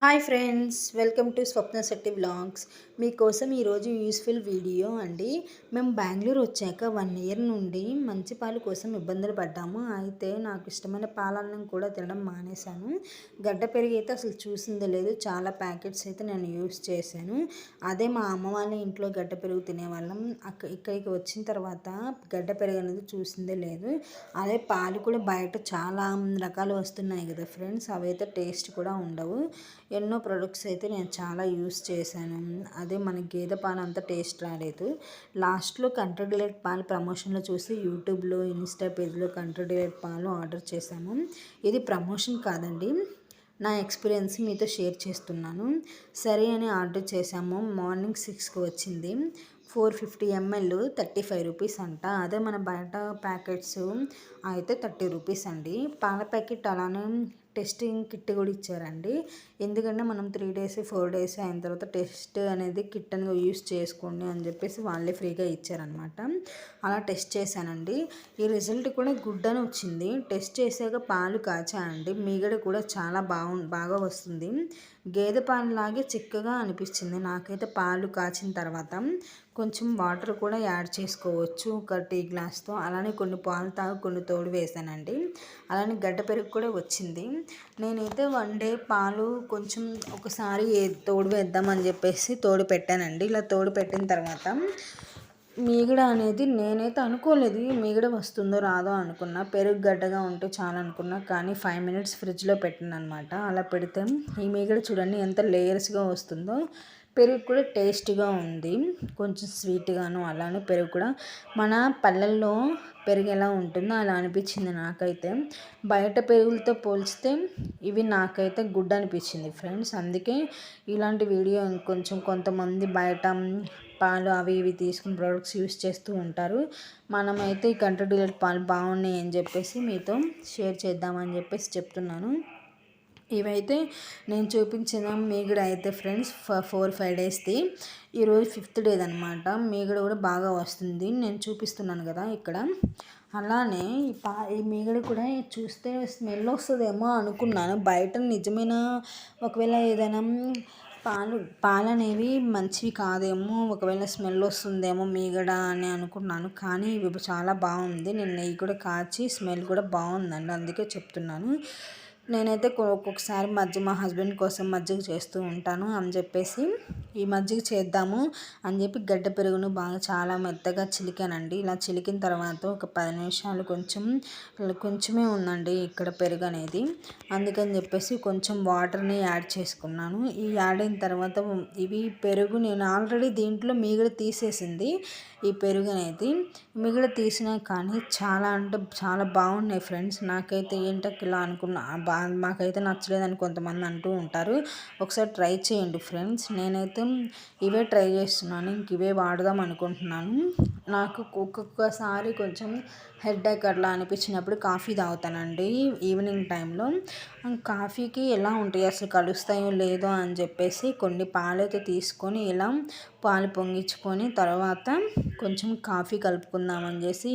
Hi friends, welcome to Swapna Shetty vlogs. మీకోసం ఈరోజు useful video అండి. మేము బెంగళూరు వచ్చాక 1 ఇయర్ నుండి మంచి పాలు కోసం ఇబ్బందులు పడ్డాము. అయితే నాకు ఇష్టమైన పాలన్నం కూడా తినడం మానేశాను. గడ్డ పెరుగు అయితే అసలు చూసిందే లేదు. చాలా ప్యాకెట్స్ అయితే నేను యూస్ చేశాను. అదే మా అమ్మ వాళ్ళ ఇంట్లో గడ్డ పెరుగు తినేవాళ్ళం. ఇక్కడికి వచ్చిన తర్వాత గడ్డ పెరుగు అనేది చూసిందే లేదు. అదే పాలు కూడా బయట చాలా రకాలు వస్తున్నాయి కదా ఫ్రెండ్స్, అవైతే టేస్ట్ కూడా ఉండవు. ఎన్నో ప్రొడక్ట్స్ అయితే నేను చాలా యూస్ చేశాను. అదే మన గేదె పాలు అంత టేస్ట్ రాలేదు. లాస్ట్లో కంట్రీ డిలైట్ పాలు ప్రమోషన్లో చూసి యూట్యూబ్లో, ఇన్స్టా పేజ్లో కంట్రీ డిలైట్ పాలు ఆర్డర్ చేశాము. ఇది ప్రమోషన్ కాదండి, నా ఎక్స్పీరియన్స్ మీతో షేర్ చేస్తున్నాను. సరే అని ఆర్డర్ చేశాము. మార్నింగ్ 6కి వచ్చింది. 450 ml 35 రూపీస్ అంట. అదే మన బయట ప్యాకెట్స్ అయితే 30 రూపీస్ అండి. పాల ప్యాకెట్ అలానే టెస్టింగ్ కిట్ కూడా ఇచ్చారండి. ఎందుకంటే మనం 3 days 4 days అయిన తర్వాత టెస్ట్ అనేది కిట్ అనేది యూస్ చేసుకోండి అని చెప్పేసి వాళ్ళే ఫ్రీగా ఇచ్చారనమాట. అలా టెస్ట్ చేశానండి. ఈ రిజల్ట్ కూడా గుడ్ అని వచ్చింది. టెస్ట్ చేశాక పాలు కాచాయండి. మీగడ కూడా చాలా బాగా వస్తుంది. గేదె పాలులాగే చిక్కగా అనిపించింది నాకైతే. పాలు కాచిన తర్వాత కొంచెం వాటర్ కూడా యాడ్ చేసుకోవచ్చు ఒక టీ గ్లాస్తో. అలానే కొన్ని పాలు కొన్ని తోడు వేసానండి. అలానే గడ్డ పెరుగు కూడా వచ్చింది. నేనైతే 1 day పాలు కొంచెం ఒకసారి తోడు వేద్దామని చెప్పేసి తోడు పెట్టానండి. ఇలా తోడు పెట్టిన తర్వాత మీగడ అనేది నేనైతే అనుకోలేదు మీగడ వస్తుందో రాదో అనుకున్నా. పెరుగు గడ్డగా ఉంటే చాలా అనుకున్నా, కానీ 5 minutes ఫ్రిడ్జ్లో పెట్టిననమాట. అలా పెడితే ఈ మీగడ చూడండి ఎంత లేయర్స్గా వస్తుందో. పెరుగు కూడా టేస్ట్గా ఉంది, కొంచెం స్వీట్గాను. అలానే పెరుగు కూడా మన పల్లెల్లో పెరుగు ఎలా ఉంటుందో అలా అనిపించింది నాకైతే. బయట పెరుగులతో పోల్చితే ఇవి నాకైతే గుడ్ అనిపించింది ఫ్రెండ్స్. అందుకే ఇలాంటి వీడియో ఇంకొంచెం కొంతమంది బయట పాలు అవి ఇవి తీసుకుని ప్రొడక్ట్స్ యూస్ చేస్తూ ఉంటారు. మనమైతే ఈ కంట్రీ డిలైట్ పాలు బాగున్నాయి అని చెప్పేసి మీతో షేర్ చేద్దామని చెప్పేసి చెప్తున్నాను. ఇవైతే నేను చూపించిన మీగడ అయితే ఫ్రెండ్స్ 4-5 daysది. ఈరోజు 5th day అనమాట. మీగడ కూడా బాగా వస్తుంది, నేను చూపిస్తున్నాను కదా ఇక్కడ. అలానే ఈ మీగడ కూడా చూస్తే స్మెల్ వస్తుందేమో అనుకున్నాను. బయట నిజమైన ఒకవేళ ఏదైనా పాలు అనేవి మంచివి కాదేమో, ఒకవేళ స్మెల్ వస్తుందేమో మీగడ అని అనుకున్నాను. కానీ ఇవి చాలా బాగుంది. నేను నెయ్యి కూడా కాచి స్మెల్ కూడా బాగుందండి, అందుకే చెప్తున్నాను. నేనైతే ఒక్కొక్కసారి మా హస్బెండ్ కోసం మజ్జిగ చేస్తూ ఉంటాను అని చెప్పేసి ఈ మజ్జిగ చేద్దాము అని చెప్పి గడ్డ పెరుగును బాగా చాలా మెత్తగా చిలికానండి. ఇలా చిలికిన తర్వాత ఒక 10 నిమిషాలు కొంచెమే ఉందండి ఇక్కడ పెరుగు అనేది. అందుకని చెప్పేసి కొంచెం వాటర్ని యాడ్ చేసుకున్నాను. ఈ యాడ్ అయిన తర్వాత ఇవి పెరుగు నేను ఆల్రెడీ దీంట్లో మీగడ తీసేసింది. ఈ పెరుగు అనేది మిగడ తీసినా కానీ చాలా అంటే చాలా బాగున్నాయి ఫ్రెండ్స్. నాకైతే ఏంటో ఇలా అనుకున్నా, మాకైతే నచ్చలేదని కొంతమంది అంటూ ఉంటారు. ఒకసారి ట్రై చేయండి ఫ్రెండ్స్. నేనైతే ఇవే ట్రై చేస్తున్నాను, ఇంక ఇవే వాడదాం అనుకుంటున్నాను. నాకు ఒక్కొక్కసారి కొంచెం హెడేక్ అట్లా అనిపించినప్పుడు కాఫీ తాగుతానండి ఈవినింగ్ టైంలో. కాఫీకి ఎలా ఉంటాయి అసలు కలుస్తాయో లేదో అని చెప్పేసి కొన్ని పాలైతే తీసుకొని ఇలా పాలు పొంగించుకొని తర్వాత కొంచెం కాఫీ కలుపుకుందామని చేసి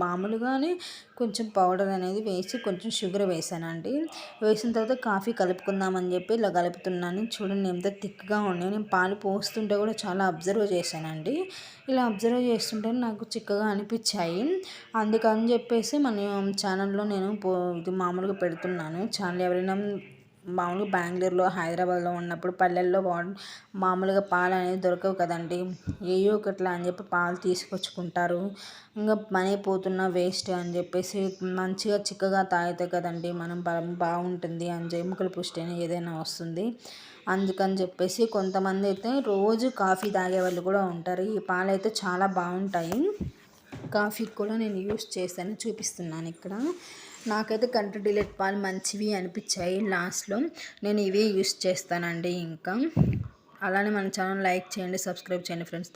మామూలుగానే కొంచెం పౌడర్ అనేది వేసి కొంచెం షుగర్ వేసానండి. వేసిన తర్వాత కాఫీ కలుపుకుందామని చెప్పి ఇలా కలుపుతున్నాను. చూడండి ఎంత థిక్గా ఉన్నాయి. నేను పాలు పోస్తుంటే కూడా చాలా అబ్జర్వ్ చేశానండి. ఇలా అబ్జర్వ్ చేస్తుంటే నాకు చిక్కగా అనిపించాయి. అందుకని చెప్పేసి మన ఛానల్లో నేను ఇది మామూలుగా పెడుతున్నాను. ఛానల్ ఎవరైనా మామూలుగా బెంగళూరులో, హైదరాబాద్లో ఉన్నప్పుడు పల్లెల్లో మామూలుగా పాలు అనేది దొరకవు కదండి. ఏయో ఒకట్లా అని చెప్పి పాలు తీసుకొచ్చుకుంటారు. ఇంకా మనీ పోతున్న వేస్ట్ అని చెప్పేసి మంచిగా చిక్కగా తాగితే కదండి మనం బాగుంటుంది అని ఎముకల పుష్టి అని ఏదైనా వస్తుంది. అందుకని చెప్పేసి కొంతమంది అయితే రోజు కాఫీ తాగే వాళ్ళు కూడా ఉంటారు. ఈ పాలు అయితే చాలా బాగుంటాయి. కాఫీకి కూడా నేను యూస్ చేశాను, చూపిస్తున్నాను ఇక్కడ. నాకైతే కంట్రీ డిలైట్ పాలు మంచివి అనిపించాయి. లాస్ట్లో నేను ఇవే యూస్ చేస్తానండి. ఇంకా అలానే మన ఛానల్ లైక్ చేయండి, సబ్స్క్రైబ్ చేయండి ఫ్రెండ్స్.